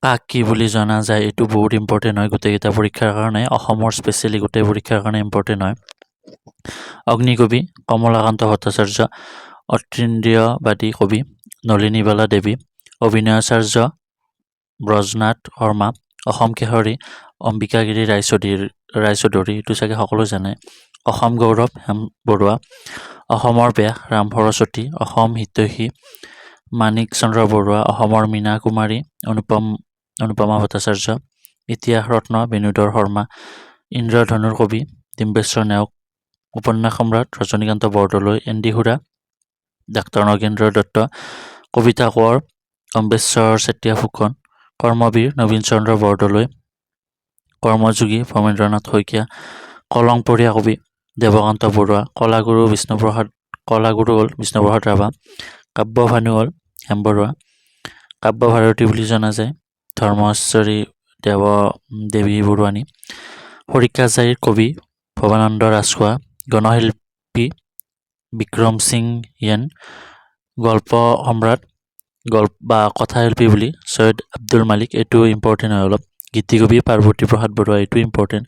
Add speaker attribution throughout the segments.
Speaker 1: কাক কি বুলি জনা যায় এইটো বহুত ইম্পৰ্টেণ্ট হয় গোটেইকেইটা পৰীক্ষাৰ কাৰণে অসমৰ স্পেচিয়েলি গোটেই পৰীক্ষাৰ কাৰণে ইম্পৰ্টেণ্ট হয় অগ্নিকবি কমলাকান্ত ভট্টাচাৰ্য অতীন্দ্ৰিয়বাদী কবি নলিনীবালা দেৱী অভিনয়াচাৰ্য ব্ৰজনাথ শৰ্মা অসম কেশৰী অম্বিকাগিৰি ৰায়চৌধুৰী এইটো চাগে সকলো জানে অসম গৌৰৱ হেম বৰুৱা অসমৰ ব্যাস ৰাম সৰস্বতী অসম হিতৈষী মাণিক চন্দ্ৰ বৰুৱা অসমৰ মীনা কুমাৰী অনুপমা ভট্টাচাৰ্য ইতিহাস ৰত্ন বেণুধৰ শৰ্মা ইন্দ্ৰধনুৰ কবি ডিম্বেশ্বৰ নেওগ উপন্যাস সম্ৰাট ৰজনীকান্ত বৰদলৈ এন ডি খুৰা ডাক্তৰ নগেন্দ্ৰ দত্ত কবিতা কোঁৱৰ অম্বেশ্বৰ চেতিয়া ফুকন কৰ্মবীৰ নবীন চন্দ্ৰ বৰদলৈ কৰ্মযোগী ভৱেন্দ্ৰনাথ শইকীয়া কলংপৰীয়া কবি দেৱকান্ত বৰুৱা কলাগুৰু হ'ল বিষ্ণুপ্ৰসাদ ৰাভা কাব্যভানু হ'ল হেম বৰুৱা কাব্যভাৰতী বুলি জনা যায় ধৰ্মেশ্বৰী দেৱী বৰুৱানী হৰিকাজাইৰ কবি ভৱানন্দ ৰাজখোৱা গণশিল্পী বিক্ৰম সিং য়েন গল্প সম্ৰাট বা কথাশিল্পী বুলি সৈয়দ আব্দুল মালিক এইটো ইম্পৰ্টেণ্ট হয় অলপ গীতিকবি পাৰ্বতী প্ৰসাদ বৰুৱা এইটো ইম্পৰ্টেণ্ট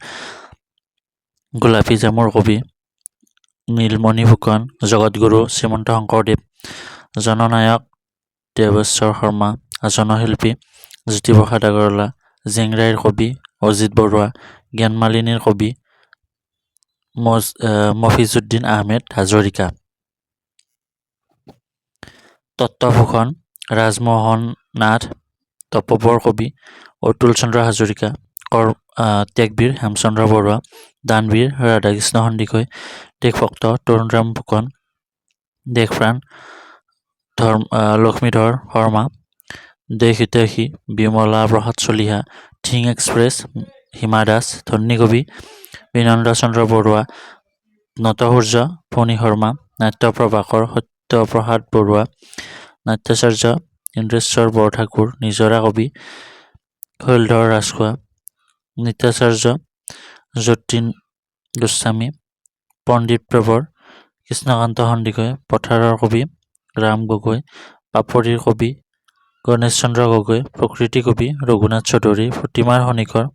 Speaker 1: গোলাপী জামুৰ কবি নীলমণি ফুকন জগতগুৰু শ্ৰীমন্ত শংকৰদেৱ জননায়ক দেৱেশ্বৰ শৰ্মা জনশিল্পী জ্যোতিপ্ৰসাদ আগৰৱালা জেংৰাইৰ কবি অজিত বৰুৱা জ্ঞানমালিনীৰ কবি মফিজুদ্দিন আহমেদ হাজৰিকা তত্ত্বভূষণ ৰাজমোহন নাথ তপবৰ কবি অতুল চন্দ্ৰ হাজৰিকা ত্যাগবীৰ হেমচন্দ্ৰ বৰুৱা দানবীৰ ৰাধাকৃষ্ণ সন্দিকৈ দেশভক্ত তৰুণৰাম ফুকন দেশপ্ৰাণ লক্ষ্মীধৰ শৰ্মা দেশহিতৈষী বিমলা প্ৰসাদ চলিহা থিং এক্সপ্ৰেছ হিমা দাস ধন্যকবি বিনন্দ চন্দ্ৰ বৰুৱা নটসূৰ্য ফণী শৰ্মা নাট্য প্ৰভাকৰ সত্যপ্ৰসাদ বৰুৱা নাট্যাচাৰ্য ইন্দ্ৰেশ্বৰ বৰঠাকুৰ নিজৰা কবি শৈলধৰ ৰাজখোৱা নৃত্যাচাৰ্য যতীন গোস্বামী পণ্ডিত প্ৰবৰ কৃষ্ণকান্ত সন্দিকৈ পথাৰৰ কবি ৰাম গগৈ পাপৰিৰ কবি গণেশ চন্দ্ৰ গগৈ প্ৰকৃতি কবি ৰঘুনাথ চৌধুৰী প্ৰতিমাৰ খনিকৰ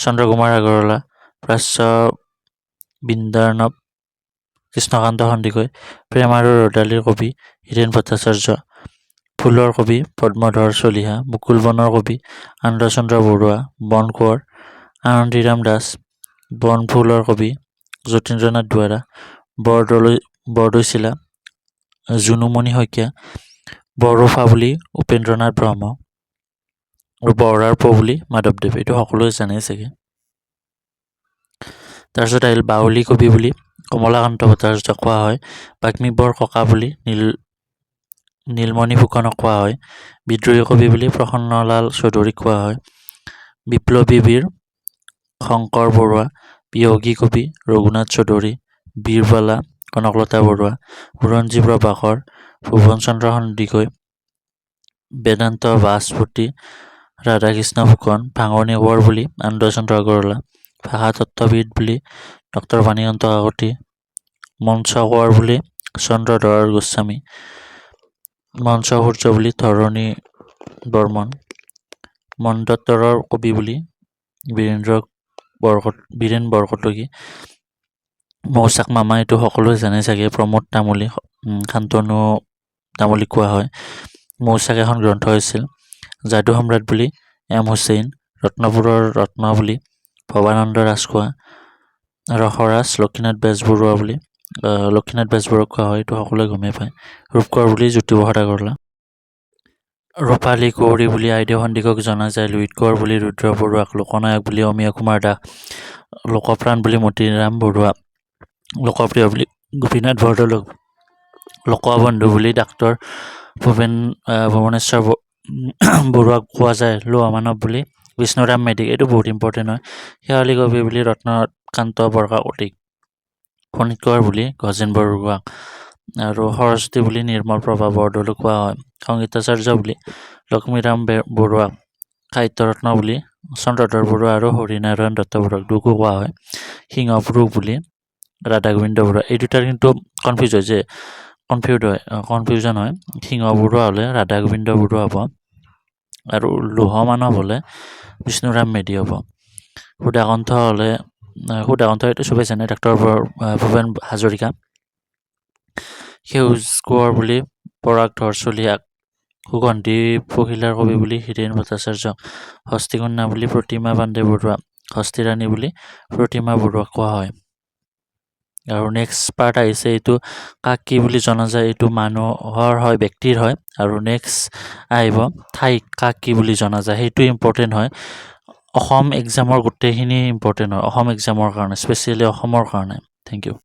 Speaker 1: চন্দ্ৰকুমাৰ আগৰৱালা প্ৰাচ্য বৃন্দাৰ্ণৱ কৃষ্ণকান্ত সন্দিকৈ প্ৰেম আৰু ৰদালিৰ কবি হীৰেণ ভট্টাচাৰ্য ফুলৰ কবি পদ্মধৰ চলিহা মুকুল বনৰ কবি আনন্দচন্দ্ৰ বৰুৱা বন কোঁৱৰ আনন্দীৰাম দাস বনফুলৰ কবি যতীন্দ্ৰনাথ দুৱৰা বৰদৈচিলা জুনুমণি শইকীয়া বৰফা বুলি উপেন্দ্ৰনাথ ব্ৰহ্ম আৰু বৰাৰ প বুলি মাধৱদেৱ এইটো সকলোৱে জানেই চাগে তাৰপিছত আহিল বাউলী কবি বুলি কমলাকান্ত ভট্টাচাৰ্যক কোৱা হয় বাগ্মীবৰ ককা বুলি নীলমণি ফুকনক কোৱা হয় বিদ্ৰোহী কবি বুলি প্ৰসন্নলাল চৌধুৰীক কোৱা হয় বিপ্লৱী বীৰ শংকৰ বৰুৱা বিয়োগী কবি ৰঘুনাথ চৌধুৰী বীৰবালা কনকলতা বৰুৱা বুৰঞ্জী প্ৰভাকৰ ভুৱন চন্দ্ৰ সন্দিকৈ বেদান্ত বাসপতি ৰাধাকৃষ্ণ ফুকন ভাঙনি কোঁৱৰ বুলি আনন্দচন্দ্ৰ আগৰৱালা ভাষাতত্ত্ববিদ বুলি ডক্টৰ বাণীকান্ত কাকতি মঞ্চ কোঁৱৰ বুলি চন্দ্ৰধৰ গোস্বামী মঞ্চ সূৰ্য বুলি ধৰণী বৰ্মন মন্দত্তৰৰ কবি বুলি বীৰেন বৰকটকী মৌচাক মামা এইটো সকলোৱে জানে চাগে প্ৰমোদ তামুলী শান্তনু তামুলীক কোৱা হয় মৌচাক এখন গ্ৰন্থ হৈছিল যাদু সম্ৰাট বুলি এম হুছেইন ৰত্নপুৰৰ ৰত্ন বুলি ভৱানন্দ ৰাজখোৱা ৰসৰাজ লক্ষীনাথ বেজবৰুৱাক কোৱা হয় এইটো সকলোৱে গমেই পায় ৰূপকোঁৱৰ বুলি জ্যোতিপ্ৰসাদ আগৰৱালা ৰূপালী কুঁৱৰী বুলি আইদেউ সন্দিকক জনা যায় লুইত কোঁৱৰ বুলি ৰুদ্ৰ বৰুৱাক লোকনায়ক বুলি অমীয়া কুমাৰ দাস লোকপ্ৰাণ বুলি মতিৰাম বৰুৱা লোকপ্ৰিয় বুলি গোপীনাথ বৰদলৈক লোকবন্ধু বুলি ডাক্তৰ ভুৱনেশ্বৰ বৰুৱাক কোৱা যায় লোৱা মানৱ বুলি বিষ্ণুৰাম মেধিক এইটো বহুত ইম্পৰ্টেণ্ট হয় শেৱালী কবি বুলি ৰত্নকান্ত বৰকাকতিক ফণীত কোঁৱৰ বুলি গজেন বৰুৱাক আৰু সৰস্বতী বুলি নিৰ্মল প্ৰভা বৰদলৈক কোৱা হয় সংগীতাচাৰ্য বুলি লক্ষ্মীৰাম বৰুৱাক সাহিত্যৰত্ন বুলি চন্দ্ৰধৰ বৰুৱা আৰু হৰিনাৰায়ণ দত্ত বৰুৱাক দুকো কোৱা হয় সিংহপুৰুষ বুলি ৰাধা গোবিন্দ বৰুৱা এই দুটাৰ কিন্তু কনফিউজন হয় সিংহ বৰুৱা হ'লে ৰাধা গোবিন্দ বৰুৱা হ'ব আৰু লোহ মানৱ হ'লে বিষ্ণুৰাম মেধি হ'ব। সুধাকণ্ঠ হ'লে সুধাকণ্ঠ এইটো চবেই জানে, ডাক্তৰ ভূপেন হাজৰিকা। সেউজ কোঁৱৰ বুলি পৰাগধৰ চলিহাক। সুগন্ধি পখিলাৰ কবি বুলি হীৰেণ ভট্টাচাৰ্য। হস্তিকন্যা বুলি প্ৰতিমা পাণ্ডে বৰুৱা। হস্তিৰাণী বুলি প্ৰতিমা বৰুৱাক কোৱা হয়। আৰু নেক্সট পাৰ্ট আহিছে, এইটো কাক কি বুলি জনা যায়, এইটো মানুহৰ হয়, ব্যক্তিৰ হয়। আৰু নেক্সট আহিব ঠাইক কাক কি বুলি জনা যায়, সেইটো ইম্পৰ্টেণ্ট হয়। অসম এক্সামৰ গোটেইখিনি ইম্পৰ্টেণ্ট হয়, অসম এক্সামৰ কাৰণে, স্পেচিয়েলি অসমৰ কাৰণে। Thank U.